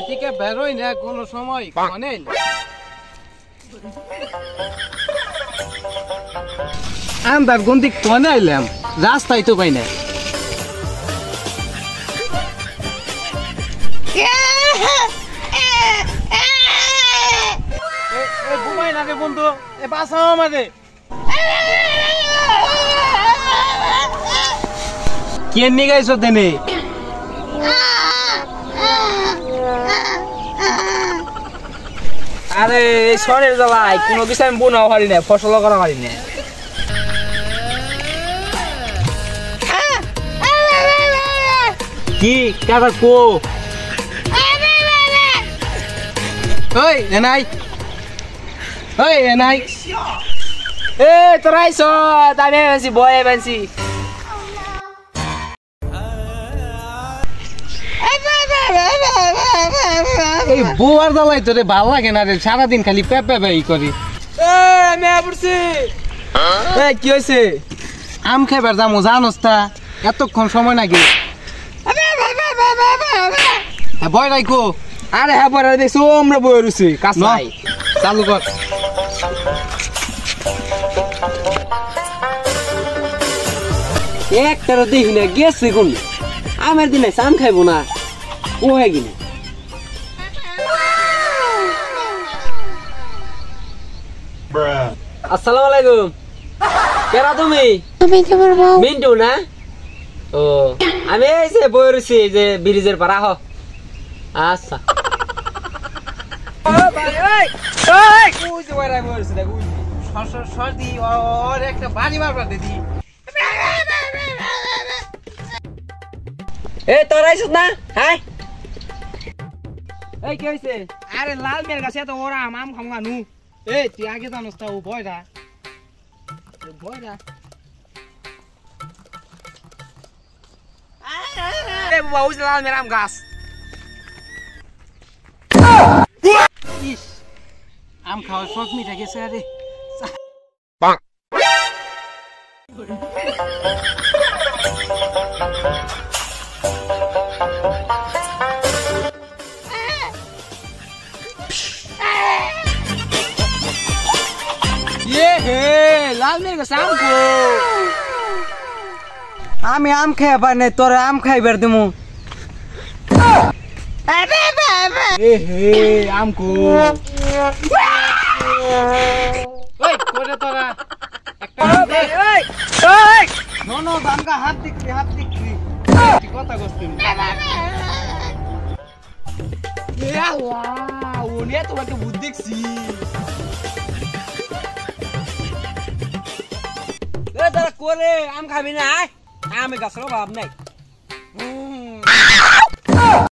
থেকে বেরোই না কোনো সময় অনেক আন্দার গন্দি কনে আইলাম রাস্তায় তো পাই না ঘুমাই না রে বন্ধু এ বাঁচাও আমারে কে নিয়ে গাইছ তেনে আরে এই শরীর জ্বালায় কোনো কিছু আমি বোনাও পারি না ফসলও করা পারি না কি কাকা কো ওই এনাই এ তোরা আইছ আমি বানছি বয়ে বানছি এই বুয়ার দালাই তোরে ভালো লাগে না রে সারাদিন খালি পেপে বেই করি আমি পড়ছি কি হয়েছে আম খাইবার যামো জানোস তা এতক্ষণ সময় নাকি বয় রাখো আরে হ্যাঁ পরে দেখছো আমরা বয়ে রয়েছি কাছে চালু কর একটারও দেখি না গেছে কোন আমার দিনে আম খাইবো না ও হয়ে গিনে আসসালামু আলাইকুম কেরা তুমি মিন্টু না ও আমি এই যে বই রয়েছি যে ব্রিজের পারা হ আচ্ছা সর্দি ওর একটা বাড়ি মারবার দিদি এই তোর আইছিস না হ্যাঁ এই কি হয়েছে আরে লাল মেয়ের কাছে তো ওরা আম খামগা নু এই তুই আগে জানোস তা ও বয়রা এই বাবা ওই লাল মেয়ের আম গাছ ইস আম খাওয়ার শখ মিটা গেছে আরে লাল মেয়ের গাছ আম কো আমি আম খাইয়া পাই নাই তোর আম খাইবার দিমু আম কো ওই কোরে তোরা একটা নো বামকা হাত দিকরি কথা কইছিস ওনে তোমাকে বুদ্ধি দেখছি এ তোরা করে আম খাবি না আমি গাছের অভাব নাই